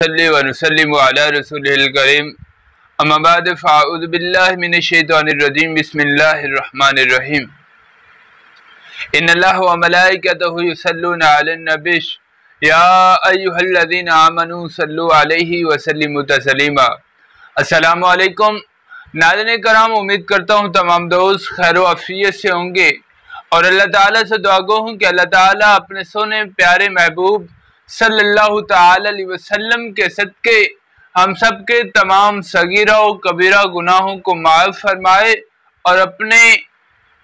صلی و نسلم علی رسولہ الکریم اما بعد فاعوذ باللہ من الشیطان الرجیم بسم اللہ الرحمن الرحیم ان اللہ و ملائکتہ یصلون علی النبی یا ایہا الذین آمنوا صلوا علیہ وسلموا تسلیما۔ السلام علیکم ناظرین کرام، امید کرتا ہوں تمام دوست خیر و عافیت سے ہوں گے اور اللہ تعالیٰ سے دعا گو ہوں کہ اللہ تعالیٰ اپنے سونے پیارے محبوب صلی اللہ تعالی علیہ وسلم کے صدقے ہم سب کے تمام صغیرہ و کبیرہ گناہوں کو معاف فرمائے اور اپنے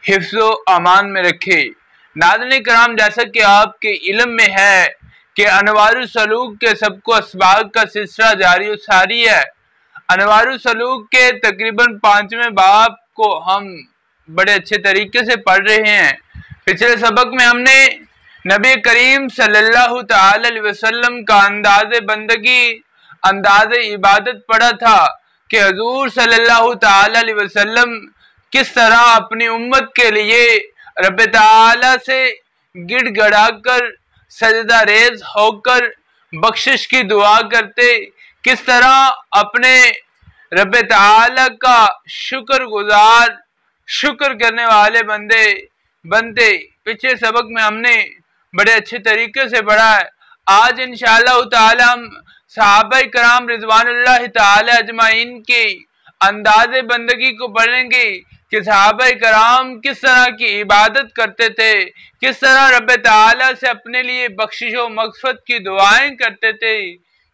حفظ و امان میں رکھے۔ ناظرین کرام، جیسا کہ آپ کے علم میں ہے کہ انوار السلوک کے سب کو اسباق کا سلسلہ جاری و ساری ہے۔ انوار السلوک کے تقریباً 5ویں باب کو ہم بڑے اچھے طریقے سے پڑھ رہے ہیں۔ پچھلے سبق میں ہم نے نبی کریم صلی اللہ تعالی علیہ وسلم کا انداز بندگی، انداز عبادت پڑھا تھا کہ حضور صلی اللہ تعالی علیہ وسلم کس طرح اپنی امت کے لیے رب تعالی سے گڑ گڑا کر سجدہ ریز ہو کر بخشش کی دعا کرتے، کس طرح اپنے رب تعالی کا شکر گزار، شکر کرنے والے بنتے۔ پچھلے سبق میں ہم نے بڑے اچھے طریقے سے پڑھا ہے۔ آج انشاءاللہ تعالی ہم صحابہ کرام رضوان اللہ تعالی اجمعین کی انداز بندگی کو پڑھیں گے کہ صحابہ کرام کس طرح کی عبادت کرتے تھے، کس طرح رب تعالی سے اپنے لیے بخشش و مغفرت کی دعائیں کرتے تھے،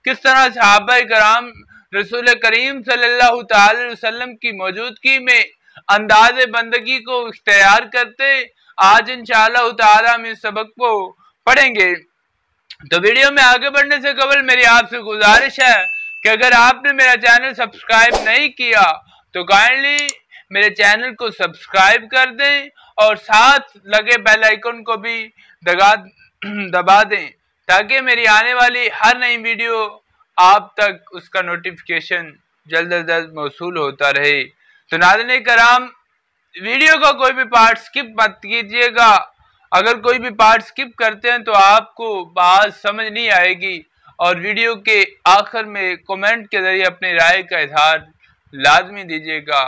کس طرح صحابہ کرام رسول کریم صلی اللہ تعالی علیہ وسلم کی موجودگی میں انداز بندگی کو اختیار کرتے۔ آج انشاءاللہ تعالی ہم اس سبق کو پڑھیں گے۔ تو ویڈیو میں آگے بڑھنے سے قبل میری آپ سے گزارش ہے کہ اگر آپ نے میرا چینل سبسکرائب نہیں کیا تو کائنڈلی میرے چینل کو سبسکرائب کر دیں اور ساتھ لگے بیل آئیکن کو بھی دبا دیں تاکہ میری آنے والی ہر نئی ویڈیو آپ تک اس کا نوٹیفیکیشن جلد از جلد موصول ہوتا رہے۔ تو ناظرین کرام، ویڈیو کا کوئی بھی پارٹ سکپ مت کیجیے گا۔ اگر کوئی بھی پارٹ سکپ کرتے ہیں تو آپ کو بات سمجھ نہیں آئے گی، اور ویڈیو کے آخر میں کومنٹ کے ذریعے اپنی رائے کا اظہار لازمی دیجیے گا۔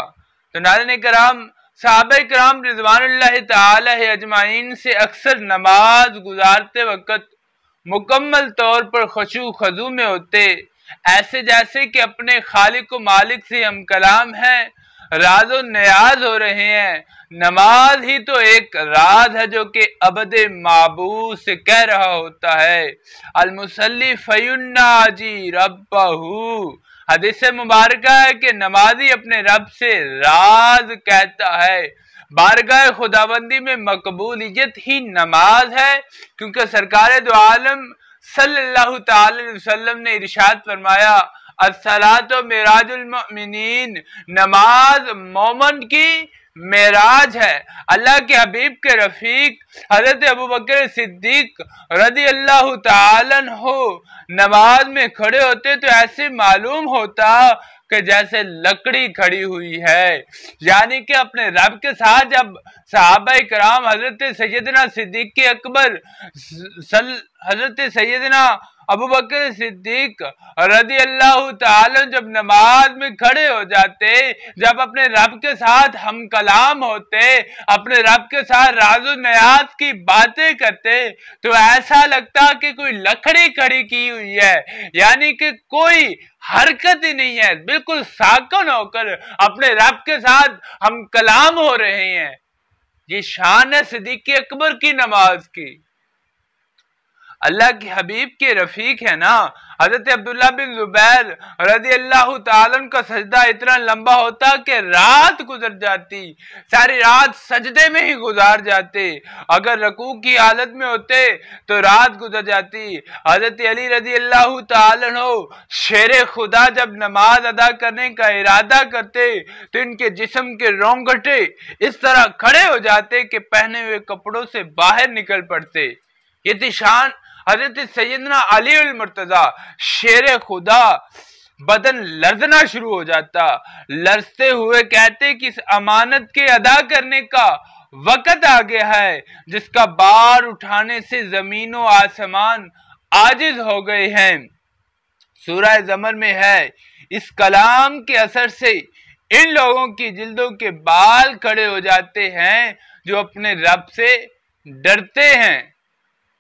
تو ناظرین کرام، صحابہ کرام رضوان اللہ تعالی اجمعین سے اکثر نماز گزارتے وقت مکمل طور پر خشوع خضوع میں ہوتے، ایسے جیسے کہ اپنے خالق و مالک سے ہم کلام ہیں، راز و نیاز ہو رہے ہیں۔ نماز ہی تو ایک راز ہے جو کہ ابد معبود سے کہہ رہا ہوتا ہے، المصلی فیناجی ربہ۔ حدیث مبارکہ ہے کہ نمازی اپنے رب سے راز کہتا ہے۔ بارگاہ خداوندی میں مقبولیت ہی نماز ہے، کیونکہ سرکار دو عالم صلی اللہ تعالی علیہ وسلم نے ارشاد فرمایا، الصلاۃ معراج المؤمنین، نماز مومن کی معراج ہے۔ اللہ کے حبیب کے رفیق حضرت ابوبکر صدیق رضی اللہ تعالیٰ عنہ نماز میں کھڑے ہوتے تو ایسے معلوم ہوتا کہ جیسے لکڑی کھڑی ہوئی ہے، یعنی کہ اپنے رب کے ساتھ جب صحابہ کرام حضرت سیدنا صدیق اکبر، حضرت سیدنا ابوبکر صدیق رضی اللہ تعالیٰ جب نماز میں کھڑے ہو جاتے، جب اپنے رب کے ساتھ ہم کلام ہوتے، اپنے رب کے ساتھ راز و نیاز کی باتیں کرتے، تو ایسا لگتا کہ کوئی لکڑی کھڑی کی ہوئی ہے، یعنی کہ کوئی حرکت ہی نہیں ہے، بالکل ساکن ہو کر اپنے رب کے ساتھ ہم کلام ہو رہے ہیں۔ یہ شان ہے صدیق اکبر کی نماز کی۔ اللہ کے حبیب کے رفیق ہے نا، حضرت عبداللہ بن زبیر رضی اللہ تعالیٰ عنہ کا سجدہ اتنا لمبا ہوتا کہ رات گزر جاتی، ساری رات سجدے میں ہی گزار جاتے، اگر رکوع کی حالت میں ہوتے تو رات گزر جاتی۔ حضرت علی رضی اللہ تعالیٰ عنہ شیر خدا جب نماز ادا کرنے کا ارادہ کرتے تو ان کے جسم کے رونگٹے اس طرح کھڑے ہو جاتے کہ پہنے ہوئے کپڑوں سے باہر نکل پڑتے۔ یہ تھی شان حضرت سیدنا علی المرتضیٰ، شیر خدا۔ بدن لرزنا شروع ہو جاتا، لرزتے ہوئے کہتے کہ اس امانت کے ادا کرنے کا وقت آ گیا ہے جس کا بار اٹھانے سے زمین و آسمان عاجز ہو گئے ہیں۔ سورہ زمر میں ہے۔ اس کلام کے اثر سے ان لوگوں کی جلدوں کے بال کھڑے ہو جاتے ہیں جو اپنے رب سے ڈرتے ہیں،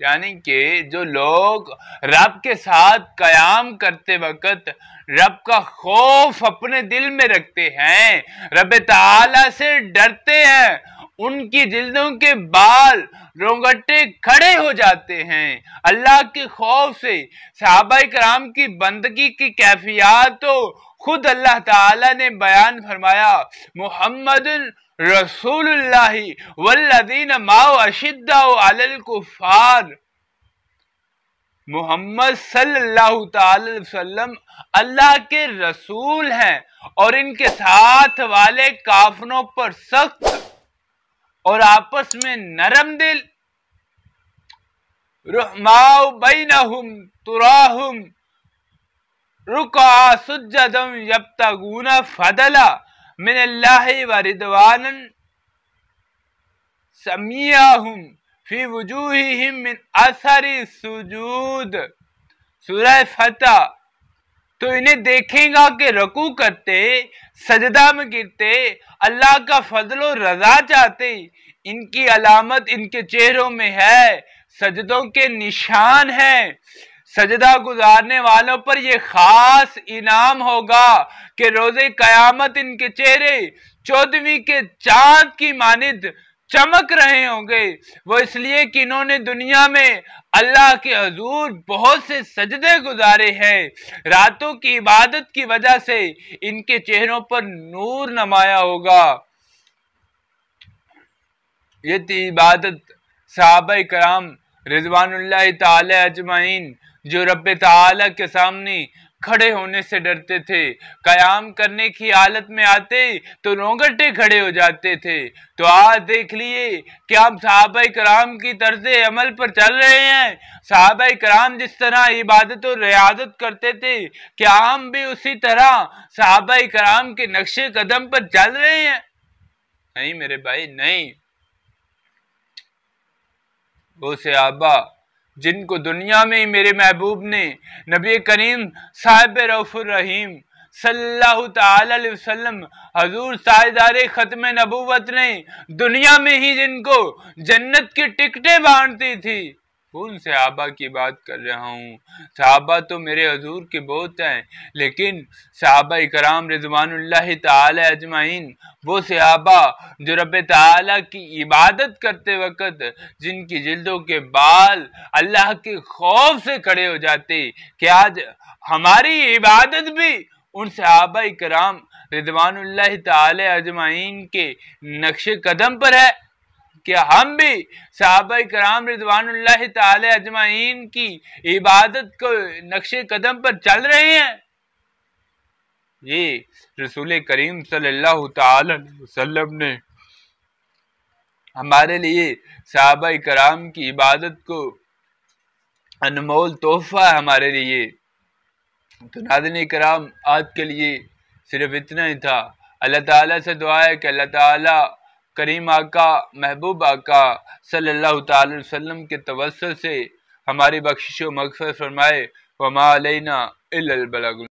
یعنی کہ جو لوگ رب کے ساتھ قیام کرتے وقت رب کا خوف اپنے دل میں رکھتے ہیں، رب تعالی سے ڈرتے ہیں، ان کی جلدوں کے بال رونگٹے کھڑے ہو جاتے ہیں اللہ کے خوف سے۔ صحابہ کرام کی بندگی کی کیفیات تو خود اللہ تعالی نے بیان فرمایا، محمد رسول اللہ والذین معہ اشداء علی الکفار۔ محمد صلی اللہ تعالی علیہ وسلم اللہ کے رسول ہیں اور ان کے ساتھ والے کافروں پر سخت اور آپس میں نرم دل۔ رحماء بینہم تراہم رکعا سجدا یبتغون فضلا من اللہ ورضوانا سمیعہم فی وجوہہم من اثر السجود۔ سورہ فتح۔ تو انہیں دیکھیں گا کہ رکوع کرتے، سجدہ میں گرتے، اللہ کا فضل و رضا چاہتے، ان کی علامت ان کے چہروں میں ہے، سجدوں کے نشان ہیں۔ سجدہ گزارنے والوں پر یہ خاص انعام ہوگا کہ روز قیامت ان کے چہرے 14ویں کے چاند کی مانند چمک رہے ہوں گے۔ وہ اس لیے کہ انہوں نے دنیا میں اللہ کے حضور بہت سے سجدے گزارے ہیں، راتوں کی عبادت کی وجہ سے ان کے چہروں پر نور نمایاں ہوگا۔ یہ تھی عبادت صحابہ کرام رضوان اللہ تعالی اجمعین جو رب تعالی کے سامنے کھڑے ہونے سے ڈرتے تھے، قیام کرنے کی حالت میں آتے تو رونگٹے کھڑے ہو جاتے تھے۔ تو آج دیکھ لیے کہ ہم صحابہ کرام کی طرز عمل پر چل رہے ہیں۔ صحابہ کرام جس طرح عبادت و ریاضت کرتے تھے، کیا ہم بھی اسی طرح صحابہ کرام کے نقش قدم پر چل رہے ہیں؟ نہیں میرے بھائی، نہیں۔ وہ صحابہ جن کو دنیا میں ہی میرے محبوب نے، نبی کریم صاحب رؤف الرحیم صلی اللہ تعالی علیہ وسلم، حضور تاجدار ختم نبوت نے دنیا میں ہی جن کو جنت کی ٹکٹیں بانٹتی تھی، ان صحابہ کی بات کر رہا ہوں۔ صحابہ تو میرے حضور کے بہت ہیں، لیکن صحابہ کرام رضوان اللہ تعالی اجمعین وہ صحابہ جو رب تعالی کی عبادت کرتے وقت جن کی جلدوں کے بال اللہ کے خوف سے کھڑے ہو جاتے، کہ آج ہماری عبادت بھی ان صحابہ کرام رضوان اللہ تعالی اجمعین کے نقش قدم پر ہے۔ کہ ہم بھی صحابہ کرام رضوان اللہ تعالی اجمعین کی عبادت کو نقش قدم پر چل رہے ہیں؟ یہ رسول کریم صلی اللہ تعالی علیہ وسلم نے ہمارے لیے صحابہ کرام کی عبادت کو انمول تحفہ ہے ہمارے لیے۔ تو ناظرین کرام، آج کے لیے صرف اتنا ہی تھا۔ اللہ تعالیٰ سے دعا ہے کہ اللہ تعالیٰ کریم آقا، محبوب آقا صلی اللہ تعالی علیہ وسلم کے توسل سے ہماری بخشش و مغفرت فرمائے۔ وما علینا الا البلاغ۔